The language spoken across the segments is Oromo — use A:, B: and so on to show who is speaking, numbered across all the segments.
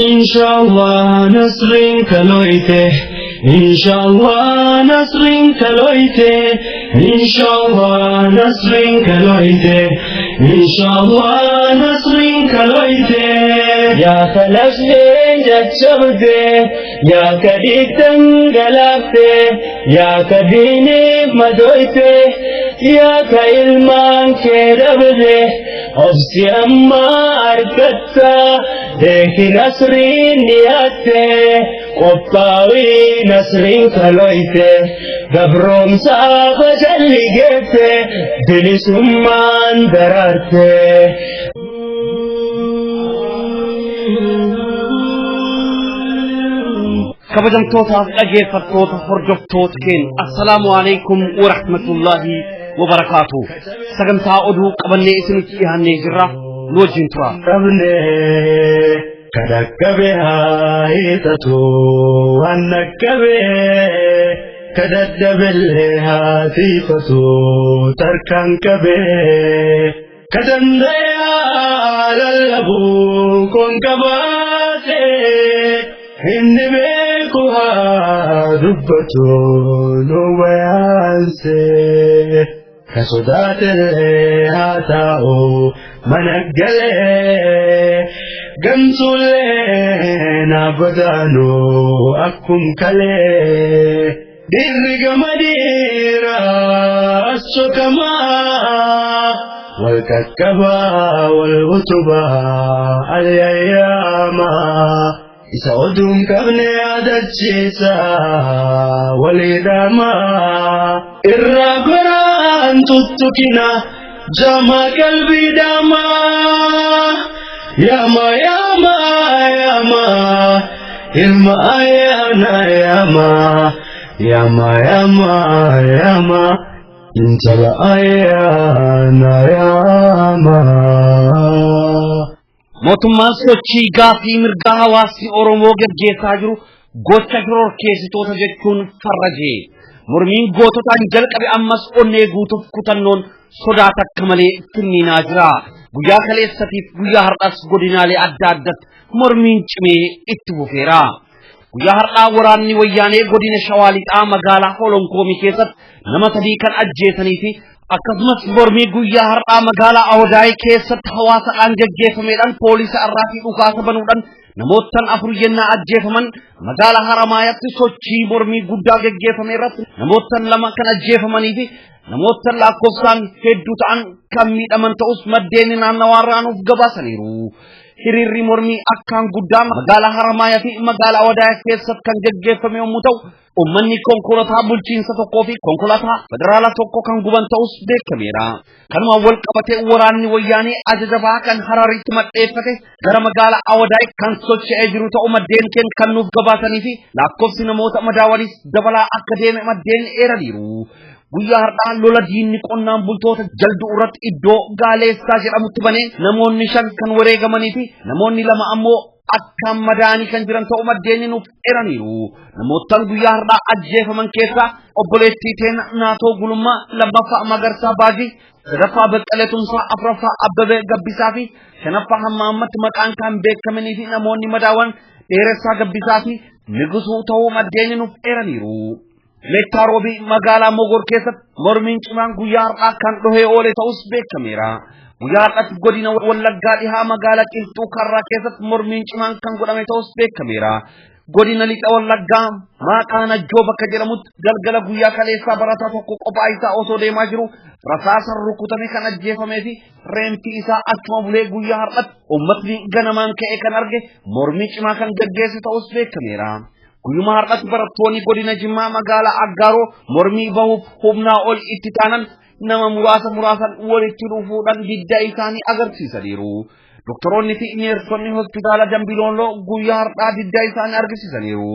A: Inshallah nasrin kaloite, Inshallah nasrin kaloite, Inshallah nasrin kaloite, Inshallah nasrin kaloite. Ya khalafne jachabde, ya kadiktan galafte, ya kadine madoite, ya ka ilman kedabde, obsi amma arkatta. Dekhi nasrin niyate, qottawi nasrin kaloite, gabrom saafa jalli geete, bilisumman dararte.
B: kabajamtootaaf dhageeffattoota hordoftoota keenya assalaamu alaykum wa rahmatullahi wa barakaatuh. sagantaa oduu qabannee isinitti dhiyaannee jirra. Wajjin tura.
A: Qabne kadakkabe haitatu wannakkabe kadaddabelle hatifatu tarkankabe kadandaya lallabu konkabate inni beeku haa dubbatu nu bayaanse kasodaatele haa taa'u managale gamsule na badanu akkum kale dirri gamadira asokama wal kakkaba wal utuba al ayyama isa odum kabne adachisa walidama irra quran tuttukina jama qalbi dama yama yama yama ilma ayana yama yama yama yama intala ayana yama.
B: mootummaan sochii gaafii mirgaa hawaasni Oromoo gaggeessaa jiru gocha shororkeessitoota jechuun farrajee mormiin goototaan jalqabe ammas onnee guutuuf kutannoon sodaa takka malee finniinaa jira. Guyyaa kaleessatiif guyyaa har'aas godinaalee adda addaatti mormiin cimee itti fufeera. Guyyaa har'aa waraanni wayyaanee godina Shawaa Lixaa magaalaa Holonkoomii keessatti nama 3 kan ajjeesanii fi akkasumas mormii guyyaa har'aa magaalaa Awdaay keessatti hawaasaan gaggeeffameedhaan poolisa irraatii dhukaasa banuudhaan namoottan 4 yennaa ajjeefaman magaalaa Haramaayatti sochii mormii guddaa gaggeeffame irratti namoottan 2 kan ajjeefamanii fi namoottan lakkoofsaan hedduu ta'an kan miidhaman ta'us maddeen naannawaarraa nuuf gabaasaniiru. Hiriirri mormii akkaan guddaa magaalaa Haramaayaa fi magaalaa Awdaay keessatti kan gaggeeffame yommuu ta'u ummanni konkolaataa bulchiinsa tokkoo fi konkolaataa federaalaa tokko kan guban ta'us beekameera. Kanuma wal qabatee waraanni wayyaanee ajaja bahaa kan Hararitti maddeeffate gara magaalaa Awdaay kan socho'ee jiru ta'u maddeen keenya kan nuuf gabaasanii fi lakkoofsi namoota madaawanis dabalaa akka deeme maddeen eeraniiru. Guyyaa har'aa lola diinni qonnaan bultoota jalduu irratti iddoo Gaaleessaa jedhamutti banee namoonni 5 kan wareegamanii fi namoonni 2 ammoo akkam madaanii kan jiran ta'u maddeen nuuf eeraniiru. Namoottan guyyaa har'aa ajjeefaman keessaa obboleettii teena Naatoo Gulummaa, lammaffaa Magarsaa Baajii, sadaffaa Baqqalee Tumsaa, afuraffaa Abbabee Gabbisaa fi shanaffaa Hammaammatti maqaan kan beekamanii fi namoonni madaawan Dheeressaa Gabbisaa fi Nigusuu ta'uu maddeen nuuf eeraniiru. Meettaa Roobii magaalaa Mogor keessatti mormiin cimaan guyyaa har'aa kan dhohee oole ta'us beekameera. Guyyaa har'aatti godina Wallaggaa dhihaa magaalaa Qilxuu Karraa keessatti mormiin cimaan kan godhame ta'us beekameera. Godina Lixa Wallaggaa Maaqaa Najjoo bakka jedhamutti galgala guyyaa kaleessaa barataa tokko qophaa isaa osoo deemaa jiru rasaasaan rukutame kan ajjeefamee fi reemti isaa achuma bulee guyyaa har'aatti uummatni ganamaan ka'e kan arge mormii cimaa kan gaggeesse ta'us beekameera. Guyyuma har'aatti barattoonni godina Jimmaa magaalaa Aggaaroo mormii bahuuf humnaa ol itti taanan nama muraasan walitti dhufuudhaan didda isaanii agarsiisaniiru. Doktoroonni fi neersonni hospitaala Dambilooloo guyyaa har'aa didda isaanii agarsiisaniiru.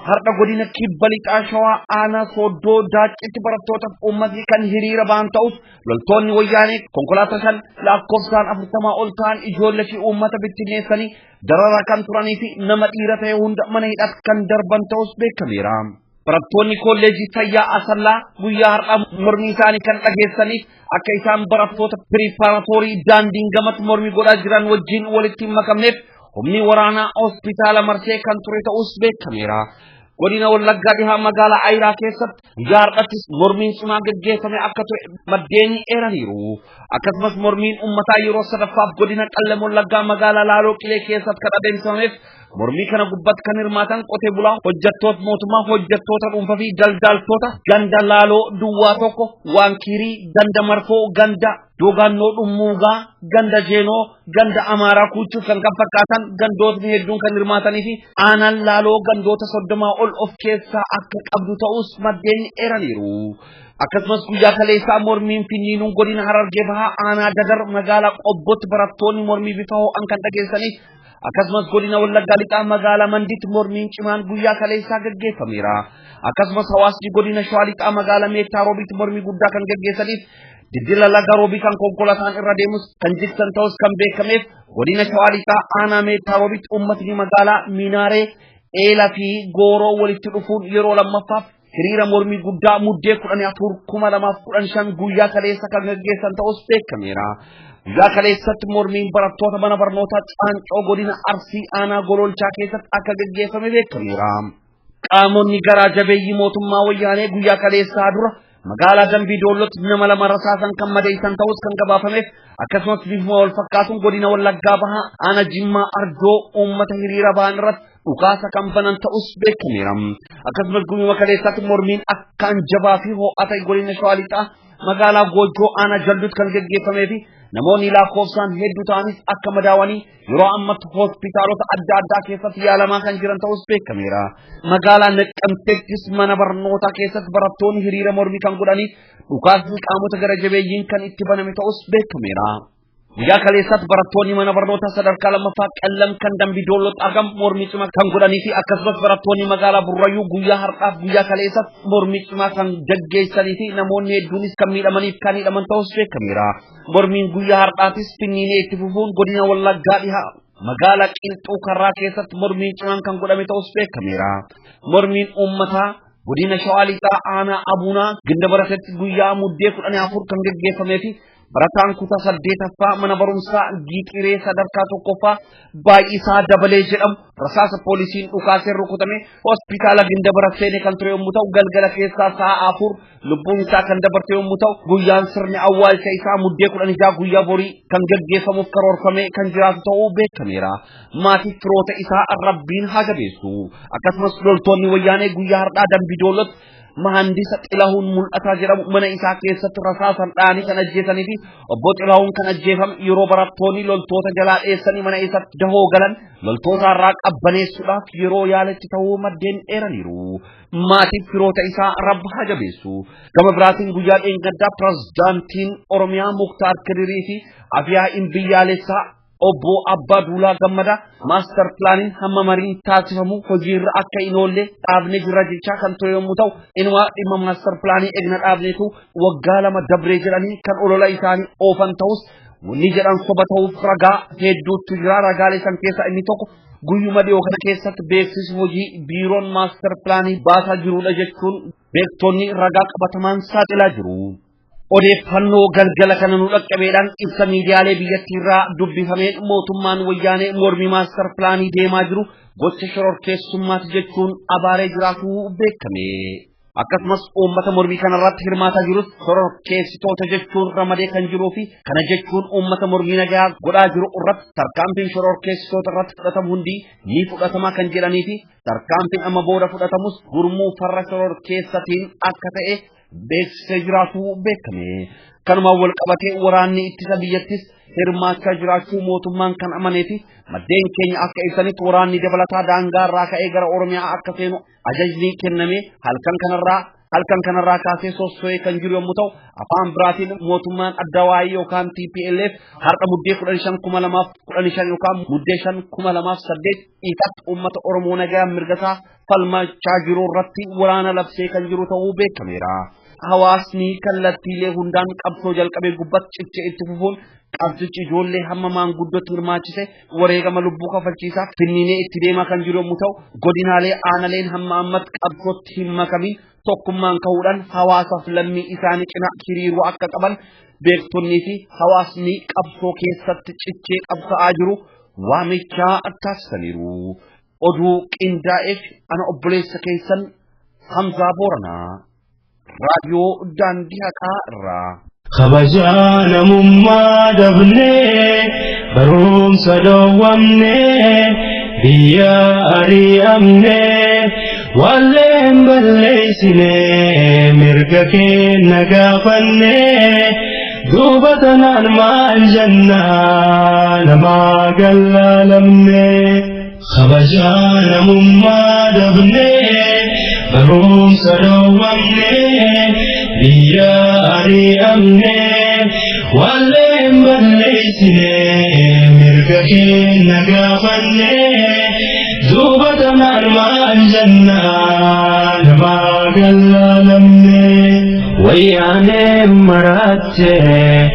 B: Har'a godina Kibba Lixaa Shawaa aanaa Sooddoo Daaccitti barattootaaf uummatni kan hiriira ba'an ta'us loltoonni wayyaanee konkolaataa 5 lakkoofsaan 40 ol ta'an ijoollee fi uummata bittinneessanii dararaa kan turanii fi nama dhiira ta'e hunda mana hidhaatti kan darban ta'us beekameera. barattoonni kolleejii fayyaa Asallaa guyyaa har'aa mormii isaanii kan dhageessaniif akka isaan barattoota piripaaratorii daandiin gamatti mormii godhaa jiran wajjin walitti makamneef humni waraanaa hospitaala Marsee kan ture ta'us beekameera. Godina Wallaggaa dhihaa magaalaa Ayiraa keessatti guyyaa har'attis mormiin cimaa gaggeeffame akka ture maddeen eeraniiru. Akkasumas mormiin uummataa yeroo sadaffaaf godina Qallam Wallaggaa magaalaa Laaloo Qilee keessatti kan adeemsifameef mormii kana gubbatti kan hirmaatan qotee bulaa hojjettoota mootummaa hojjettoota dhuunfaa fi daldaltoota ganda Laaloo Duwwaa tokko Waankirii ganda Marfoo ganda Dogaannoo Dhummuugaa ganda Jeenoo ganda Amaaraa Kuuchuu kan fakkaatan gandootni hedduun kan hirmaatanii fi aanaan Laaloo gandoota 30 ol of keessaa akka qabdu ta'us maddeen eeraniiru. Akkasumas guyyaa kaleessaa mormiin Finniinuun godina Harargee bahaa aanaa Dagar magaalaa Qobbootti barattoonni mormii bifa ho'aan kan dhageessanii akkasumas godina Wallaggaa lixaa magaalaa Mandiitti mormiin cimaan guyyaa kaleessaa gaggeeffameera. Akkasumas hawaasni godina Shawaa lixaa magaalaa Meettaa Roobiitti mormii guddaa kan gaggeessaniif diddila laga Roobii kan konkolaataan irra deemus kan jigsan ta'us kan beekameef godina Shawaa lixaa aanaa Meettaa Roobiitti uummatni magaalaa Minaaree Eelaa fi Gooroo walitti dhufuun yeroo lammaffaaf hiriira mormii guddaa muddee 14/2015 guyyaa kaleessa kan gaggeessan ta'us beekameera. Guyyaa kaleessatti mormiin barattoota mana barnootaa Caancoo godina Arsii aanaa Gololchaa keessatti akka gaggeeffame beekameera. Qaamonni garaa jabeeyyii mootummaa wayyaanee guyyaa kaleessaa dura magaalaa Dambiidoollootti nama 2 rasaasan kan madeessan ta'us kan gabaafameef akkasumas bifuma wal fakkaatuun godina Wallaggaa bahaa aanaa Jimmaa Arjoo uummata hiriira ba'an irratti dhukaasa kan banan ta'us beekameera. Akkasumas guyyaa kaleessaatti mormiin akkaan jabaa fi ho'aa ta'e godina Shawaa lixaa magaalaa Goojjoo aanaa Jalduutti kan gaggeeffamee fi namoonni lakkoofsaan hedduu ta'anis akka madaawanii yeroo ammatti hospitaalota adda addaa keessatti yaalamaa kan jiran ta'us beekameera. Magaalaa Naqqamteettis mana barnootaa keessatti barattoonni hiriira mormii kan godhanii dhukaasni qaamota gara jabeeyyiin kan itti baname ta'us beekameera. Guyyaa kaleessaatti barattoonni mana barnootaa sadarkaa lammaffaa Qallam kan Dambiidoollootti argamu mormii cimaa kan godhanii fi akkasumas barattoonni magaalaa Burrayyuu guyyaa har'aaf guyyaa kaleessaatti mormii cimaa kan gaggeessanii fi namoonni hedduunis kan miidhamaniif kan hidhaman ta'us beekameera. Mormiin guyyaa har'aatis Finniinee itti fufuun godina Wallaggaa dhihaa magaalaa Qilxuu Karraa keessatti mormiin cimaan kan godhame ta'us beekameera. Mormiin uummataa godina Shawaa lixaa aanaa Abuunaa Gindabaratetti guyyaa muddee 14 kan gaggeeffamee fi barataan kutaa 8ffaa mana barumsaa Giixiree sadarkaa 1ffaa baay'isaa dabalee jedhamu rasaasa poolisiin dhukaaseen rukutame hospitaala Gindabaratee kan ture yommuu ta'u galgala keessaa sa'a 4 lubbuun isaa kan dabarte yommuu ta'u guyyaan sirni awwaalcha isaa muddee 16 guyyaa borii kan gaggeeffamuuf karoorfame kan jiraatu ta'uu beekameera. Maatii firoota isaa Rabbiin haa jabeessu. Akkasumas loltoonni wayyaanee guyyaa har'aa Dambiidoollootti Mahandisa Xilahuun mul'ataa jedhamu mana isaa keessatti rasaasan dhaanii kan ajjeesanii fi obbo Xilahuun kan ajjeefame yeroo barattoonni loltoota jalaa dheessanii mana isaatti dahoo galan loltoota irraa qabbaneessuudhaaf yeroo yaaletti ta'uu maddeen eeraniiru. Maatii firoota isaa Rabbi haa jabeessu. Gama biraatiin guyyaa dheengaddaa pirezidaantiin Oromiyaa Muktaar Kadirii fi Afyaa'iin biyyaalessaa obbo Abbaa Duulaa Gammadaa master plaaniin hamma mariin taasifamu hojiirra akka hin oolle dhaabne jira jechaa kan ture yommuu ta'u inuma dhimma master plaanii egna dhaabneetu waggaa 2 dabree jedhanii kan olola isaanii oofan ta'us wanni jedhan soba ta'uuf ragaa hedduutu jira. Ragaalee san keessaa inni tokko guyyuma dhiyoo kana keessatti beeksisi hojii biiroon master plaanii baasaa jirudha jechuun beektonni ragaa qabatamaan saaxilaa jiru. Odeeffannoo galgala kana nu dhaqqabeedhaan ibsa miidiyaalee biyyattii irraa dubbifameen mootummaan wayyaanee mormii maastar pilaanii deemaa jiru gocha shororkeessummaati jechuun abaaree jiraachuu beekame. Akkasumas uummata mormii kanarratti hirmaataa jirus shororkeessitoota jechuun ramadee kan jiruu fi kana jechuun uummata mormii nagaa godhaa jiru irratti tarkaanfiin shororkeessitoota irratti fudhatamu hundi ni fudhatama kan jedhanii fi tarkaanfiin amma booda fudhatamus gurmuu farra shororkeessatiin akka ta'e beeksisee jiraachuu beekame. Kanuma wal qabatee waraanni ittisa biyyattis hirmaachaa jiraachuu mootummaan kan amanee fi maddeen keenya akka ibsanitti waraanni dabalataa daangaa irraa ka'ee gara Oromiyaa akka seenu ajajni kenname halkan kanarraa kaasee sosso'ee kan jiru yommuu ta'u afaan biraatiin mootummaan addawaayii yookaan TPLF har'a muddee 15,2015 yookaan muddee 5,2008 ifatti uummata Oromoo nagaa mirgasaa falmachaa jiru irratti waraana labsee kan jiru ta'uu beekameera. hawaasni kallattiilee hundaan qabsoo jalqabee gubbat cichee itti fufuun qabsichi ijoollee hamma maanguddootti hirmaachise wareegama lubbuu kafalchiisaa finniinee itti deemaa kan jiru yommuu ta'u godinaalee aanaleen hamma ammatti qabsootti hin makamin tokkummaan ka'uudhaan hawaasaaf lammii isaanii cinaa hiriiruu akka qaban beektonnii fi hawaasni qabsoo keessatti cichee qabsa'aa jiru waamichaa taasisaniiru. Oduu qindaa'eef ana obboleessa keessan Hamzaa Booranaa raadiyoo daandii haqaa irraa.
A: Kabajaan mummaa dabnee barumsa dhoowwamnee biyya ari'amnee walleen balleessinee mirga keenya gaafannee duuba tanaan maal jennaa namaa gallaalamnee. Kabajaan mummaa dabnee barumsa dhoowwamnee biyya ari'amnee walleen balleessinee mirga keenya gaafannee duuba tanaan maal jennaa namaa gallaalamnee. Wayyaanee maraattee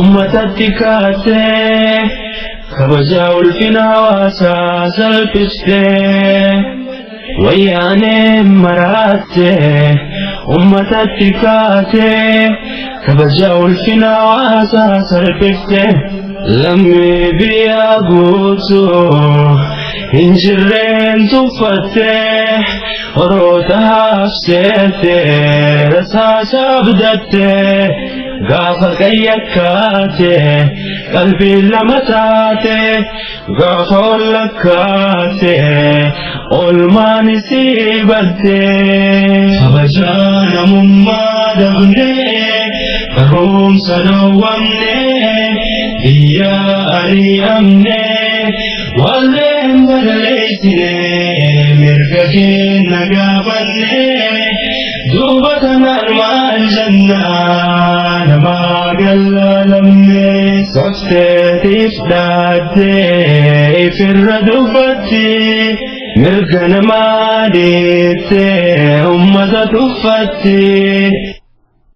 A: ummatatti kaatee kabajaa ulfina hawaasaa salphistee. Wayyaanee maraattee ummatatti kaatee kabajaa ulfina hawaasaa salphistee. Lammii biyya guutuu hin jirreen tuffattee horoota hafseettee rasaasa abdattee gaafa qayyakkaatee qalbii lama taatee gaafa wallakkaatee olmaan isii battee. Kabajaa namummaa dabnee barumsa dhoowwamnee biyya ari'amnee walleen balleessinee mirga keenya gaafannee duuba tanaan maal jennaa namaa gallaalamnee. Softeetiif dhaattee ifirra dubbatti mirga namaa deettee ummata tuffatti.